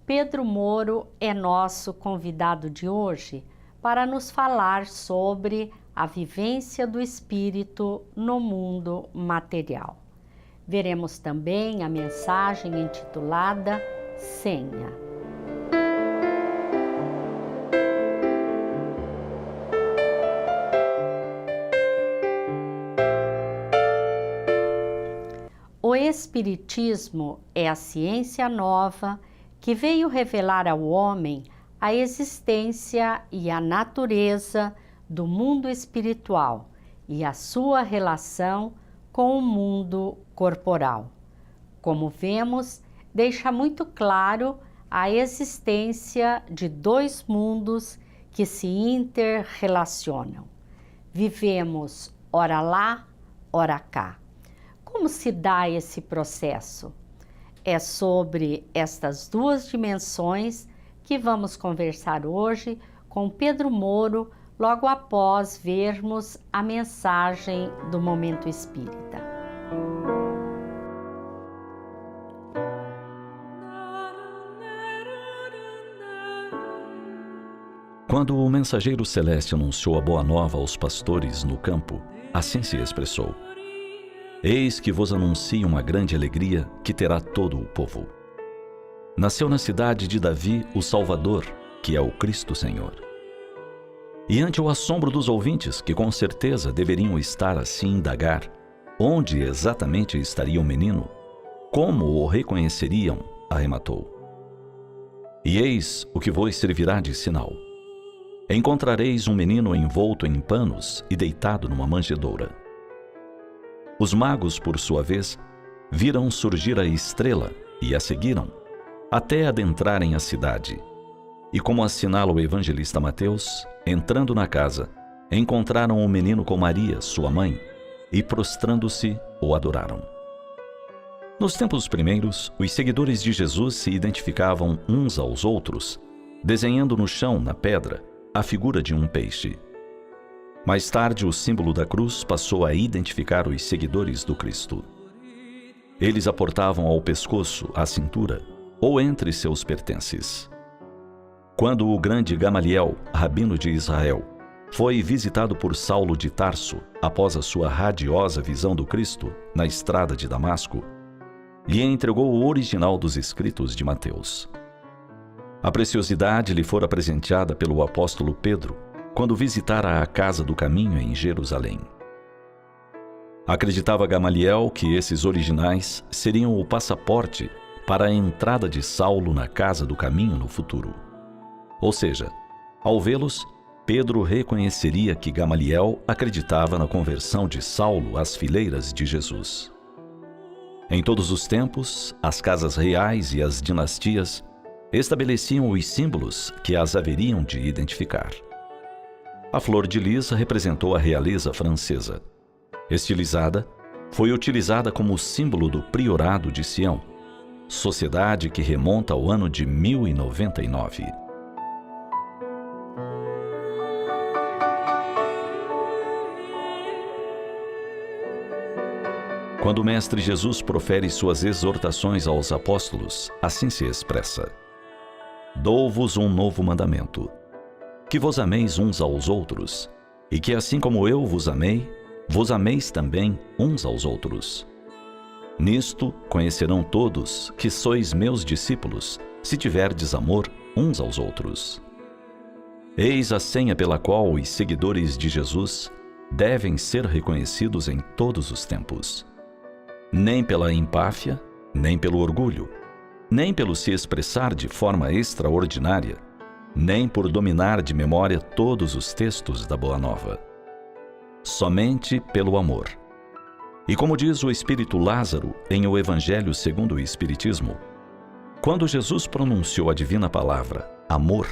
Pedro Moro é nosso convidado de hoje para nos falar sobre a vivência do espírito no mundo material. Veremos também a mensagem intitulada Senha. O Espiritismo é a ciência nova que veio revelar ao homem a existência e a natureza do mundo espiritual e a sua relação com o mundo corporal. Como vemos, deixa muito claro a existência de dois mundos que se interrelacionam. Vivemos ora lá, ora cá. Como se dá esse processo? É sobre estas duas dimensões que vamos conversar hoje com Pedro Moro, logo após vermos a mensagem do Momento Espírita. Quando o mensageiro celeste anunciou a boa nova aos pastores no campo, assim se expressou: Eis que vos anuncio uma grande alegria que terá todo o povo. Nasceu na cidade de Davi o Salvador, que é o Cristo Senhor. E ante o assombro dos ouvintes, que com certeza deveriam estar assim indagar, onde exatamente estaria o menino, como o reconheceriam, arrematou: E eis o que vos servirá de sinal. Encontrareis um menino envolto em panos e deitado numa manjedoura. Os magos, por sua vez, viram surgir a estrela e a seguiram, até adentrarem a cidade. E como assinala o evangelista Mateus, entrando na casa, encontraram o menino com Maria, sua mãe, e prostrando-se, o adoraram. Nos tempos primeiros, os seguidores de Jesus se identificavam uns aos outros, desenhando no chão, na pedra, a figura de um peixe. Mais tarde, o símbolo da cruz passou a identificar os seguidores do Cristo. Eles a portavam ao pescoço, à cintura, ou entre seus pertences. Quando o grande Gamaliel, rabino de Israel, foi visitado por Saulo de Tarso após a sua radiosa visão do Cristo na estrada de Damasco, lhe entregou o original dos escritos de Mateus. A preciosidade lhe fora presenteada pelo apóstolo Pedro quando visitara a Casa do Caminho em Jerusalém. Acreditava Gamaliel que esses originais seriam o passaporte para a entrada de Saulo na Casa do Caminho no futuro. Ou seja, ao vê-los, Pedro reconheceria que Gamaliel acreditava na conversão de Saulo às fileiras de Jesus. Em todos os tempos, as casas reais e as dinastias estabeleciam os símbolos que as haveriam de identificar. A flor de lis representou a realeza francesa. Estilizada, foi utilizada como símbolo do Priorado de Sião, sociedade que remonta ao ano de 1099. Quando o Mestre Jesus profere suas exortações aos apóstolos, assim se expressa: Dou-vos um novo mandamento, que vos ameis uns aos outros, e que assim como eu vos amei, vos ameis também uns aos outros. Nisto conhecerão todos que sois meus discípulos, se tiverdes amor uns aos outros. Eis a senha pela qual os seguidores de Jesus devem ser reconhecidos em todos os tempos. Nem pela empáfia, nem pelo orgulho, nem pelo se expressar de forma extraordinária, nem por dominar de memória todos os textos da Boa Nova. Somente pelo amor. E como diz o Espírito Lázaro em O Evangelho segundo o Espiritismo, quando Jesus pronunciou a divina palavra, amor,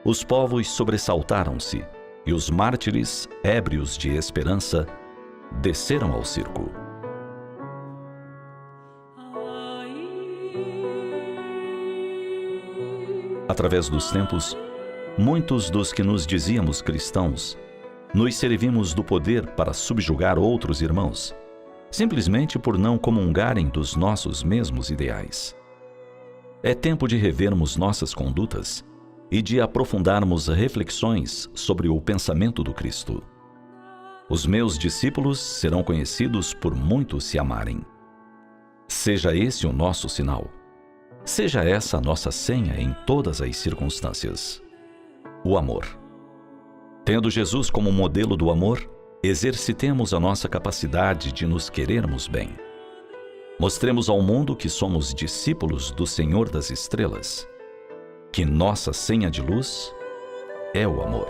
os povos sobressaltaram-se e os mártires, ébrios de esperança, desceram ao circo. Através dos tempos, muitos dos que nos dizíamos cristãos, nos servimos do poder para subjugar outros irmãos, simplesmente por não comungarem dos nossos mesmos ideais. É tempo de revermos nossas condutas e de aprofundarmos reflexões sobre o pensamento do Cristo. Os meus discípulos serão conhecidos por muitos se amarem. Seja esse o nosso sinal. Seja essa a nossa senha em todas as circunstâncias. O amor. Tendo Jesus como modelo do amor, exercitemos a nossa capacidade de nos querermos bem. Mostremos ao mundo que somos discípulos do Senhor das Estrelas, que nossa senha de luz é o amor.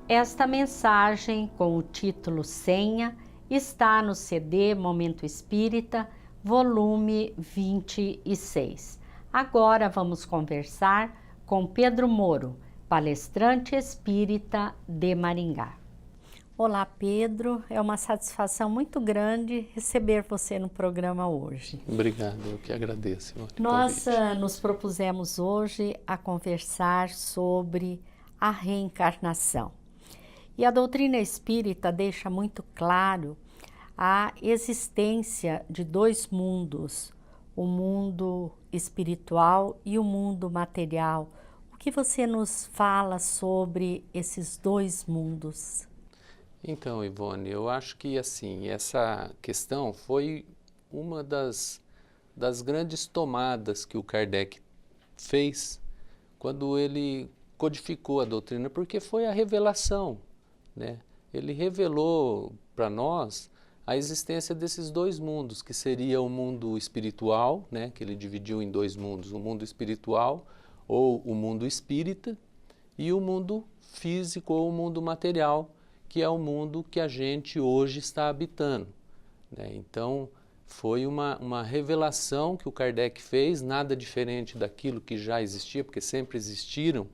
Esta mensagem, com o título Senha, está no CD Momento Espírita, volume 26. Agora vamos conversar com Pedro Moro, palestrante espírita de Maringá. Olá, Pedro, é uma satisfação muito grande receber você no programa hoje. Obrigado, eu que agradeço. Nós nos propusemos hoje a conversar sobre a reencarnação. E a doutrina espírita deixa muito claro a existência de dois mundos, o mundo espiritual e o mundo material. O que você nos fala sobre esses dois mundos? Então, Ivone, eu acho que assim, essa questão foi uma das grandes tomadas que o Kardec fez quando ele codificou a doutrina, porque foi a revelação, né? Ele revelou para nós a existência desses dois mundos, que seria o mundo espiritual, né? Que ele dividiu em dois mundos, o mundo espiritual ou o mundo espírita e o mundo físico ou o mundo material, que é o mundo que a gente hoje está habitando, né? Então, foi uma revelação que o Kardec fez, nada diferente daquilo que já existia, porque sempre existiram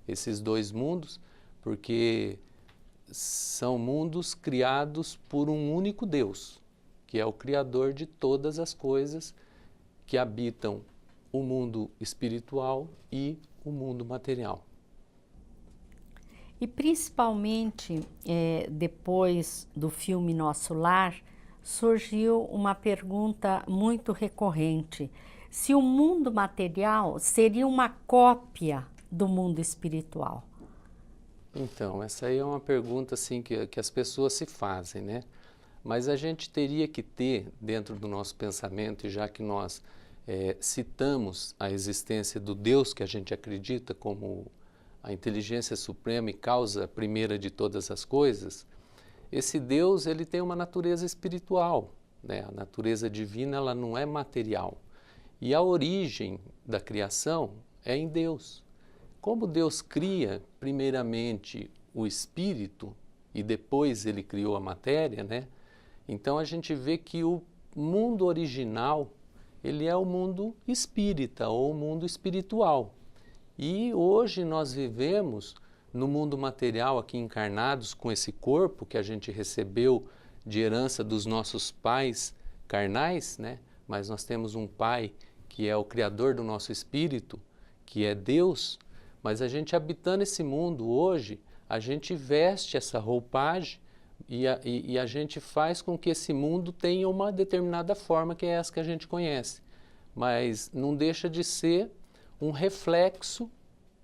esses dois mundos, porque são mundos criados por um único Deus, que é o Criador de todas as coisas que habitam o mundo espiritual e o mundo material. E principalmente depois do filme Nosso Lar, surgiu uma pergunta muito recorrente: se o mundo material seria uma cópia do mundo espiritual? Então, essa aí é uma pergunta assim, que as pessoas se fazem, né? Mas a gente teria que ter dentro do nosso pensamento, e já que nós citamos a existência do Deus que a gente acredita como a inteligência suprema e causa primeira de todas as coisas, esse Deus ele tem uma natureza espiritual, né? A natureza divina ela não é material. E a origem da criação é em Deus. Como Deus cria primeiramente o espírito e depois ele criou a matéria, né? Então a gente vê que o mundo original ele é o mundo espírita ou o mundo espiritual. E hoje nós vivemos no mundo material aqui encarnados com esse corpo que a gente recebeu de herança dos nossos pais carnais, né? Mas nós temos um pai que é o criador do nosso espírito, que é Deus. Mas a gente habitando esse mundo hoje, a gente veste essa roupagem e a gente faz com que esse mundo tenha uma determinada forma, que é essa que a gente conhece. Mas não deixa de ser um reflexo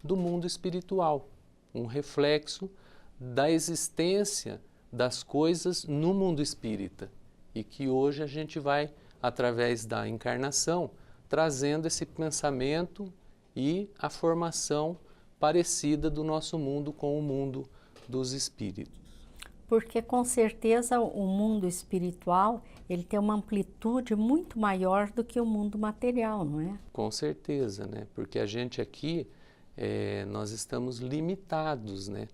do mundo espiritual, um reflexo da existência das coisas no mundo espírita. E que hoje a gente vai, através da encarnação, trazendo esse pensamento e a formação parecida do nosso mundo com o mundo dos espíritos. Porque com certeza o mundo espiritual ele tem uma amplitude muito maior do que o mundo material, não é? Com certeza, né? Porque a gente aqui, nós estamos limitados, né?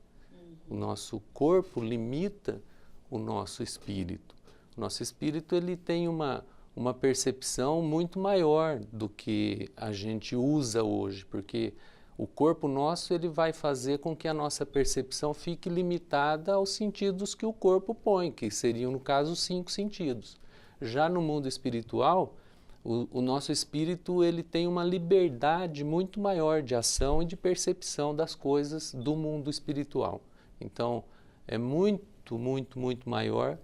O nosso corpo limita o nosso espírito. O nosso espírito ele tem uma percepção muito maior do que a gente usa hoje, porque o corpo nosso ele vai fazer com que a nossa percepção fique limitada aos sentidos que o corpo põe, que seriam, no caso, os 5 sentidos. Já no mundo espiritual, O nosso espírito ele tem uma liberdade muito maior de ação e de percepção das coisas do mundo espiritual. Então, é muito, muito, muito maior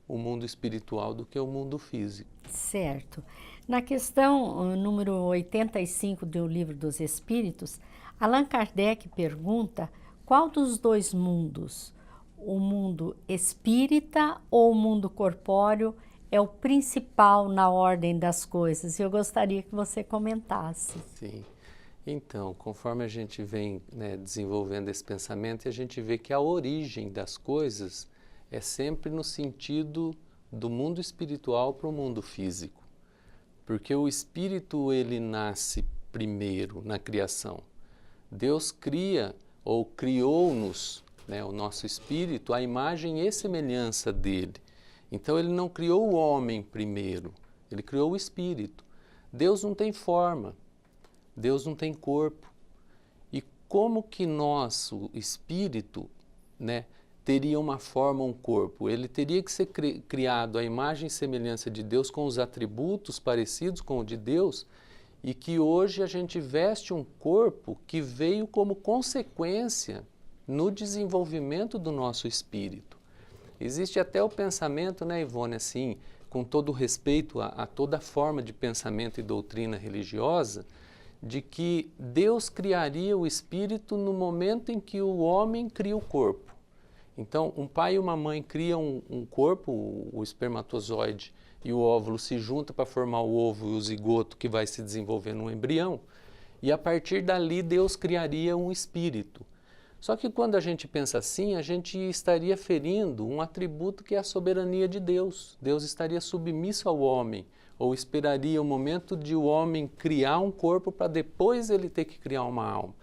o mundo espiritual do que o mundo físico. Certo. Na questão número 85 do Livro dos Espíritos, Allan Kardec pergunta qual dos dois mundos, o mundo espírita ou o mundo corpóreo, é o principal na ordem das coisas. Eu gostaria que você comentasse. Sim. Então, conforme a gente vem, né, desenvolvendo esse pensamento, a gente vê que a origem das coisas é sempre no sentido do mundo espiritual para o mundo físico. Porque o espírito, ele nasce primeiro na criação. Deus cria ou criou-nos, né, o nosso espírito, à imagem e semelhança dele. Então ele não criou o homem primeiro, ele criou o espírito. Deus não tem forma, Deus não tem corpo. E como que nosso espírito, né, teria uma forma, um corpo? Ele teria que ser criado à imagem e semelhança de Deus, com os atributos parecidos com o de Deus, e que hoje a gente veste um corpo que veio como consequência no desenvolvimento do nosso espírito. Existe até o pensamento, né, Ivone, assim, com todo respeito a toda forma de pensamento e doutrina religiosa, de que Deus criaria o espírito no momento em que o homem cria o corpo. Então, um pai e uma mãe criam um corpo, o espermatozoide e o óvulo se juntam para formar o ovo e o zigoto que vai se desenvolver num embrião, e a partir dali Deus criaria um espírito. Só que quando a gente pensa assim, a gente estaria ferindo um atributo que é a soberania de Deus. Deus estaria submisso ao homem, ou esperaria o momento de o homem criar um corpo para depois ele ter que criar uma alma.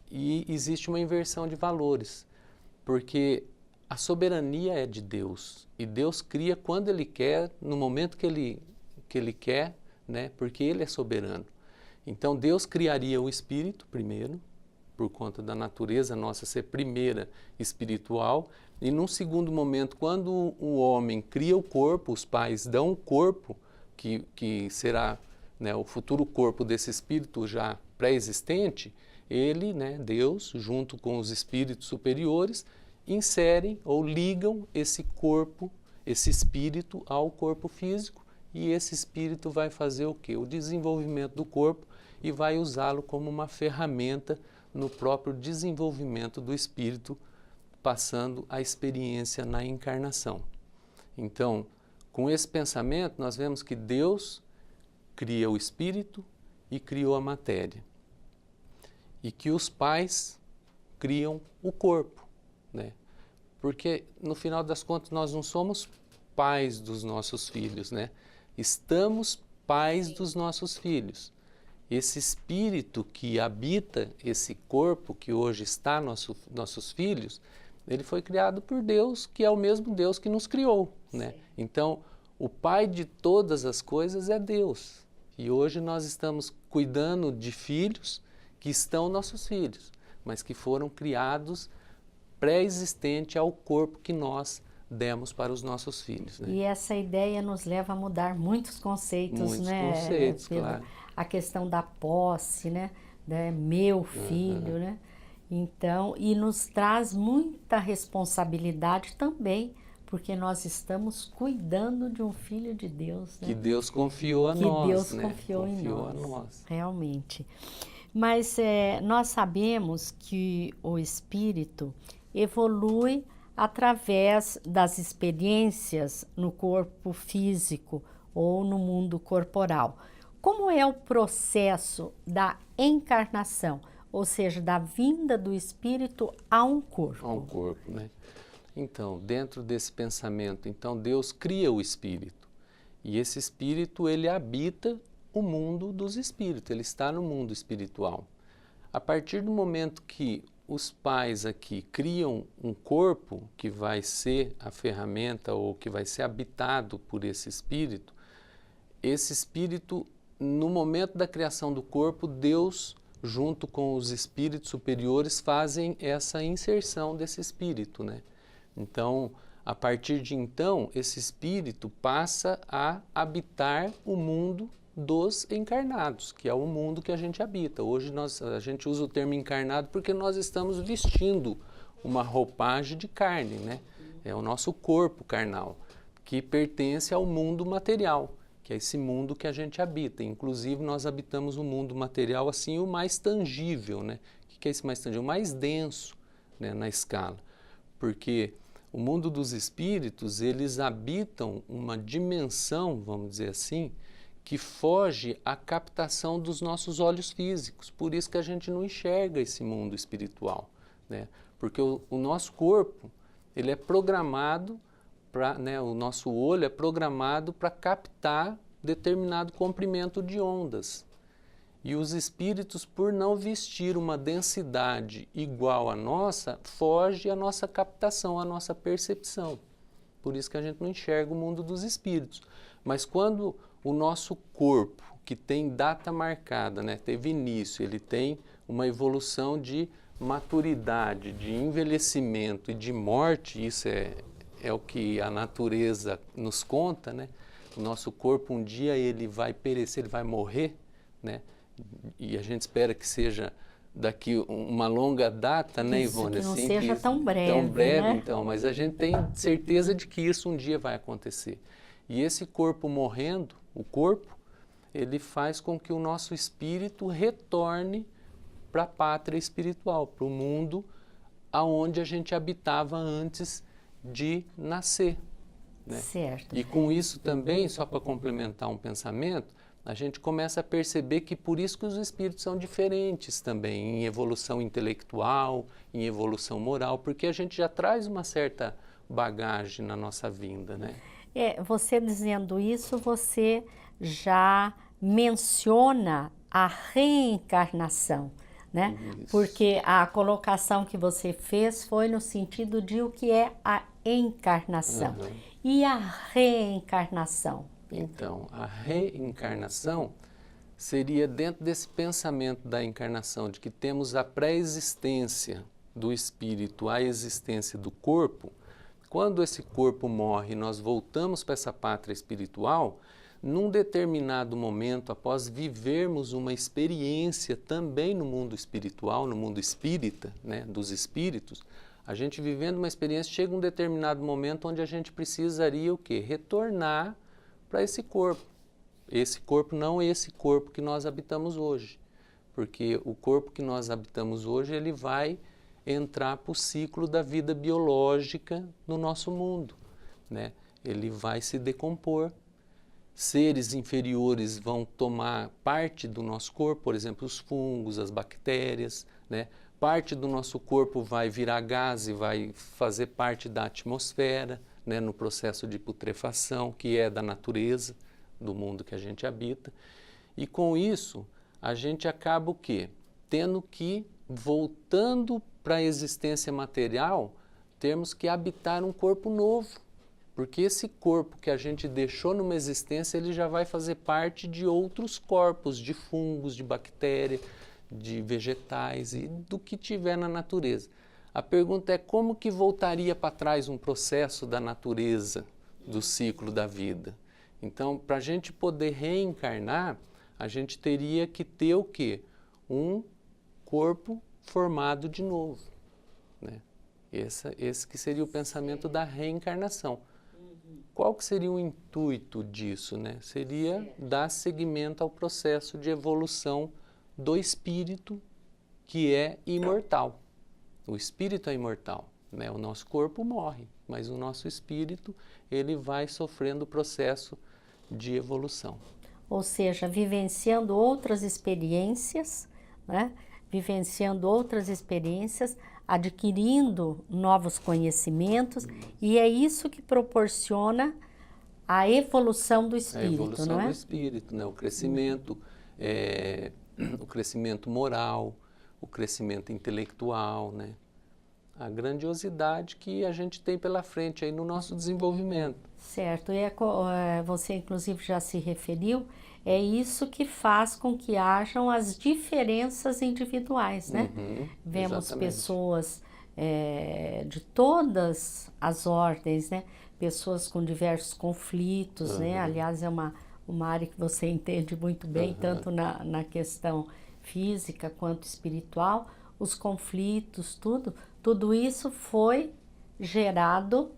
E existe uma inversão de valores, porque a soberania é de Deus, e Deus cria quando Ele quer, no momento que Ele quer, né? Porque Ele é soberano. Então Deus criaria o espírito primeiro, por conta da natureza nossa ser primeira espiritual, e num segundo momento, quando o homem cria o corpo, os pais dão o corpo, que será, né, o futuro corpo desse espírito já pré-existente, ele, né, Deus, junto com os espíritos superiores, inserem ou ligam esse corpo, esse espírito ao corpo físico, e esse espírito vai fazer o quê? O desenvolvimento do corpo, e vai usá-lo como uma ferramenta no próprio desenvolvimento do espírito, passando a experiência na encarnação. Então, com esse pensamento, nós vemos que Deus cria o espírito e criou a matéria. E que os pais criam o corpo, né? Porque, no final das contas, nós não somos pais dos nossos filhos, né? Estamos pais dos nossos filhos. Esse espírito que habita esse corpo, que hoje está nossos filhos, ele foi criado por Deus, que é o mesmo Deus que nos criou, né? Então, o pai de todas as coisas é Deus. E hoje nós estamos cuidando de filhos que estão nossos filhos, mas que foram criados pré-existente ao corpo que nós demos para os nossos filhos, né? E essa ideia nos leva a mudar muitos conceitos, né? Muitos conceitos, claro. A questão da posse, né? Meu filho, né? Então, e nos traz muita responsabilidade também, porque nós estamos cuidando de um filho de Deus, né? Que Deus confiou a nós, Que Deus né? confiou em a nós. Realmente. Mas nós sabemos que o espírito evolui através das experiências no corpo físico ou no mundo corporal. Como é o processo da encarnação, ou seja, da vinda do espírito a um corpo? A um corpo, né? Então, dentro desse pensamento, então Deus cria o espírito. E esse espírito, ele habita o mundo dos espíritos, ele está no mundo espiritual. A partir do momento que os pais aqui criam um corpo que vai ser a ferramenta ou que vai ser habitado por esse espírito, no momento da criação do corpo, Deus, junto com os espíritos superiores, fazem essa inserção desse espírito, né? Então, a partir de então, esse espírito passa a habitar o mundo dos encarnados, que é o mundo que a gente habita. Hoje a gente usa o termo encarnado porque nós estamos vestindo uma roupagem de carne, né? É o nosso corpo carnal, que pertence ao mundo material, que é esse mundo que a gente habita. Inclusive, nós habitamos o mundo material, assim, o mais tangível, né? O que é esse mais tangível? O mais denso, né, na escala. Porque o mundo dos espíritos, eles habitam uma dimensão, vamos dizer assim, que foge à captação dos nossos olhos físicos. Por isso que a gente não enxerga esse mundo espiritual, né? Porque o nosso corpo, ele é programado para, né, o nosso olho é programado para captar determinado comprimento de ondas. E os espíritos, por não vestir uma densidade igual à nossa, foge à nossa captação, à nossa percepção. Por isso que a gente não enxerga o mundo dos espíritos. Mas quando o nosso corpo, que tem data marcada, né, teve início, ele tem uma evolução de maturidade, de envelhecimento e de morte, isso é o que a natureza nos conta, né? O nosso corpo um dia ele vai perecer, ele vai morrer, né? E a gente espera que seja daqui uma longa data, né, Ivone? Que não assim, seja tão breve, né? Então, mas a gente tem certeza de que isso um dia vai acontecer. E esse corpo morrendo, o corpo, ele faz com que o nosso espírito retorne para a pátria espiritual, para o mundo aonde a gente habitava antes de nascer, né? Certo. E com isso também, só para complementar um pensamento, a gente começa a perceber que por isso que os espíritos são diferentes também, em evolução intelectual, em evolução moral, porque a gente já traz uma certa bagagem na nossa vinda, né? Você dizendo isso, você já menciona a reencarnação, né? Isso. Porque a colocação que você fez foi no sentido de o que é a encarnação. Uhum. E a reencarnação? Então, a reencarnação seria dentro desse pensamento da encarnação, de que temos a pré-existência do espírito, a existência do corpo. Quando esse corpo morre e nós voltamos para essa pátria espiritual, num determinado momento, após vivermos uma experiência também no mundo espiritual, no mundo espírita, né, dos espíritos, a gente vivendo uma experiência, chega um determinado momento onde a gente precisaria o quê? Retornar para esse corpo. Esse corpo não é esse corpo que nós habitamos hoje, porque o corpo que nós habitamos hoje, ele vai entrar para o ciclo da vida biológica no nosso mundo, né? Ele vai se decompor. Seres inferiores vão tomar parte do nosso corpo, por exemplo, os fungos, as bactérias, né? Parte do nosso corpo vai virar gás e vai fazer parte da atmosfera, né? No processo de putrefação, que é da natureza, do mundo que a gente habita. E com isso, a gente acaba o quê? Tendo que, voltando para a existência material, termos que habitar um corpo novo. Porque esse corpo que a gente deixou numa existência, ele já vai fazer parte de outros corpos, de fungos, de bactérias, de vegetais e do que tiver na natureza. A pergunta é como que voltaria para trás um processo da natureza, do ciclo da vida? Então, para a gente poder reencarnar, a gente teria que ter o quê? Um corpo formado de novo, né? Esse que seria o pensamento da reencarnação. Qual que seria o intuito disso, né? Seria dar seguimento ao processo de evolução do espírito, que é imortal. O espírito é imortal, né? O nosso corpo morre, mas o nosso espírito, ele vai sofrendo o processo de evolução. Ou seja, vivenciando outras experiências, né? Vivenciando outras experiências, adquirindo novos conhecimentos, e é isso que proporciona a evolução do espírito, a evolução não é? do espírito, né? O crescimento moral, o crescimento intelectual, né? A grandiosidade que a gente tem pela frente aí no nosso desenvolvimento. Certo, você inclusive já se referiu, é isso que faz com que hajam as diferenças individuais, né? Vemos exatamente. Pessoas de todas as ordens, né? Pessoas com diversos conflitos, né? Aliás, é Mari, que você entende muito bem, tanto na questão física quanto espiritual, os conflitos, tudo isso foi gerado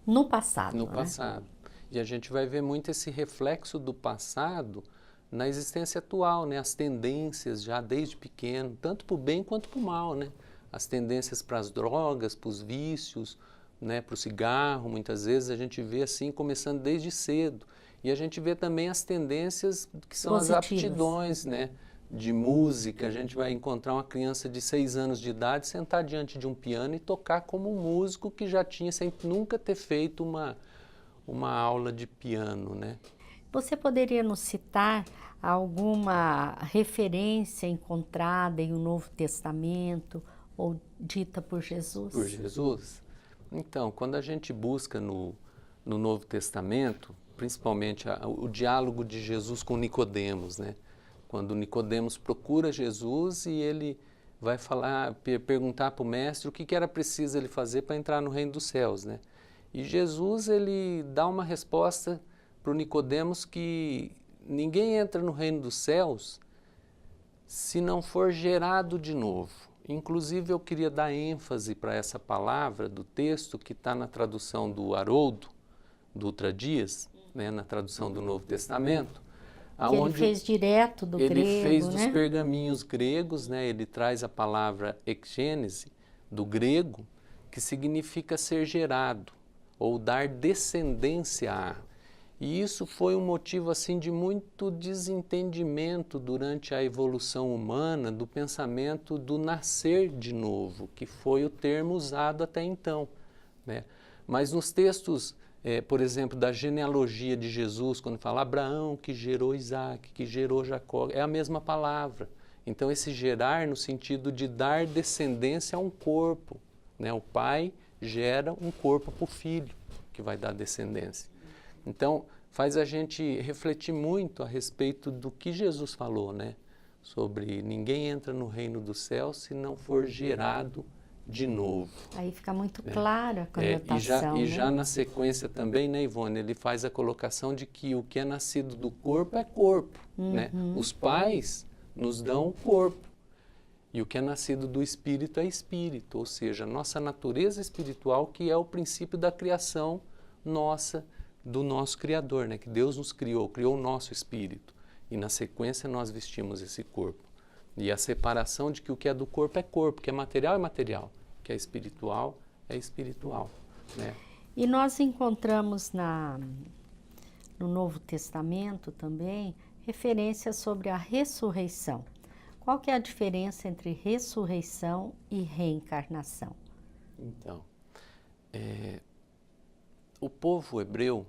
no passado. No né? passado. E a gente vai ver muito esse reflexo do passado na existência atual, né? As tendências já desde pequeno, tanto para o bem quanto para o mal, né? As tendências para as drogas, para os vícios, né? Para o cigarro, muitas vezes a gente vê assim começando desde cedo. E a gente vê também as tendências que são Positivas. as aptidões, né? De música. A gente vai encontrar uma criança de 6 anos de idade sentar diante de um piano e tocar como um músico que já tinha, sem nunca ter feito uma aula de piano, né? Você poderia nos citar alguma referência encontrada em um Novo Testamento ou dita por Jesus? Por Jesus? Então, quando a gente busca no Novo Testamento, principalmente o diálogo de Jesus com Nicodemos, né? Quando Nicodemos procura Jesus e ele vai perguntar para o mestre o que era preciso ele fazer para entrar no reino dos céus, né? E Jesus, ele dá uma resposta para o Nicodemos que ninguém entra no reino dos céus se não for gerado de novo. Inclusive, eu queria dar ênfase para essa palavra do texto que está na tradução do Haroldo Dutra Dias, né, na tradução do Novo Testamento. Que ele fez direto do grego, Ele fez dos né? pergaminhos gregos, né, ele traz a palavra ekgênese, do grego, que significa ser gerado, ou dar descendência a. E isso foi um motivo assim de muito desentendimento durante a evolução humana do pensamento do nascer de novo, que foi o termo usado até então, né? Mas nos textos, por exemplo, da genealogia de Jesus, quando fala Abraão que gerou Isaac, que gerou Jacó, é a mesma palavra. Então esse gerar no sentido de dar descendência a um corpo, né? O pai gera um corpo para o filho, que vai dar descendência. Então, faz a gente refletir muito a respeito do que Jesus falou, né? Sobre ninguém entra no reino do céu se não for gerado de novo. Aí fica muito clara a conotação. E já na sequência também, né, Ivone, ele faz a colocação de que o que é nascido do corpo é corpo, né? Os pais nos dão o corpo. E o que é nascido do Espírito é Espírito, ou seja, a nossa natureza espiritual, que é o princípio da criação nossa, do nosso Criador, né? Que Deus nos criou o nosso Espírito. E na sequência nós vestimos esse corpo. E a separação de que o que é do corpo, que é material é material, que é espiritual, né? E nós encontramos no Novo Testamento também referências sobre a ressurreição. Qual que é a diferença entre ressurreição e reencarnação? Então, o povo hebreu,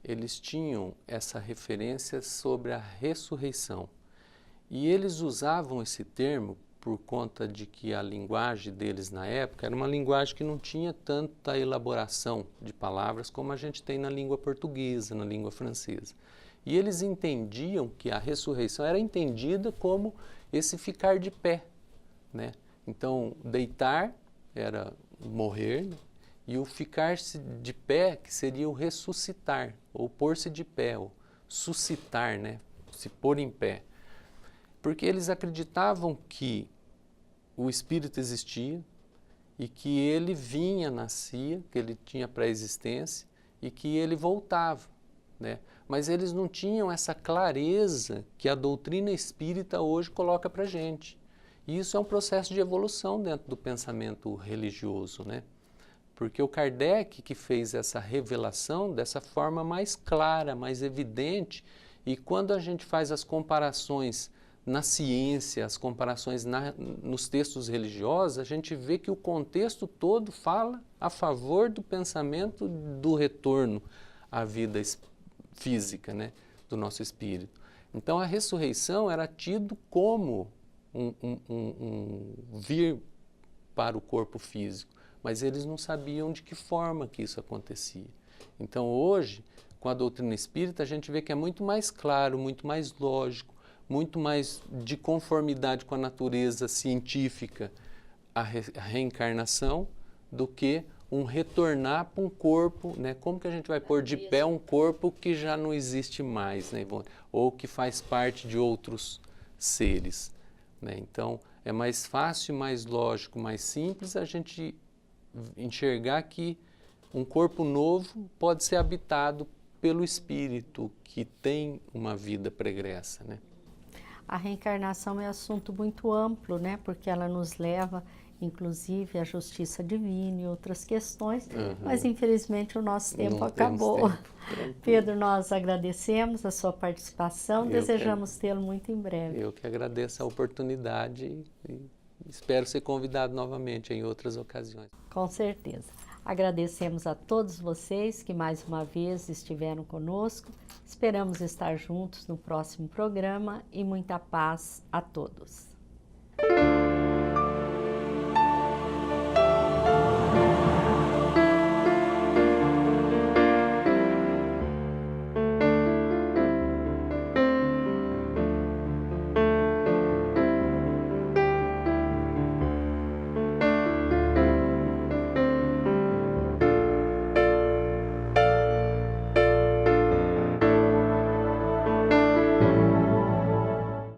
eles tinham essa referência sobre a ressurreição. E eles usavam esse termo por conta de que a linguagem deles na época era uma linguagem que não tinha tanta elaboração de palavras como a gente tem na língua portuguesa, na língua francesa. E eles entendiam que a ressurreição era entendida como esse ficar de pé, né? Então, deitar era morrer, né? E o ficar-se de pé, que seria o ressuscitar, ou pôr-se de pé, ou suscitar, né? Se pôr em pé. Porque eles acreditavam que o Espírito existia e que ele vinha, nascia, que ele tinha pré-existência e que ele voltava, né? Mas eles não tinham essa clareza que a doutrina espírita hoje coloca para a gente. E isso é um processo de evolução dentro do pensamento religioso, né? Porque o Kardec que fez essa revelação dessa forma mais clara, mais evidente, e quando a gente faz as comparações na ciência, as comparações nos textos religiosos, a gente vê que o contexto todo fala a favor do pensamento do retorno à vida física, né, do nosso espírito. Então a ressurreição era tido como um vir para o corpo físico, mas eles não sabiam de que forma que isso acontecia. Então hoje, com a doutrina espírita, a gente vê que é muito mais claro, muito mais lógico, muito mais de conformidade com a natureza científica a reencarnação do que um retornar para um corpo, né? Como que a gente vai pôr de pé um corpo que já não existe mais, né, Ivone? Ou que faz parte de outros seres, né? Então, é mais fácil, mais lógico, mais simples a gente enxergar que um corpo novo pode ser habitado pelo espírito que tem uma vida pregressa, né? A reencarnação é assunto muito amplo, né? Porque ela nos leva, inclusive, à justiça divina e outras questões, mas infelizmente o nosso tempo Não acabou. temos tempo. Pedro, nós agradecemos a sua participação, desejamos tê-lo muito em breve. Eu que agradeço a oportunidade e espero ser convidado novamente em outras ocasiões. Com certeza. Agradecemos a todos vocês que mais uma vez estiveram conosco. Esperamos estar juntos no próximo programa e muita paz a todos.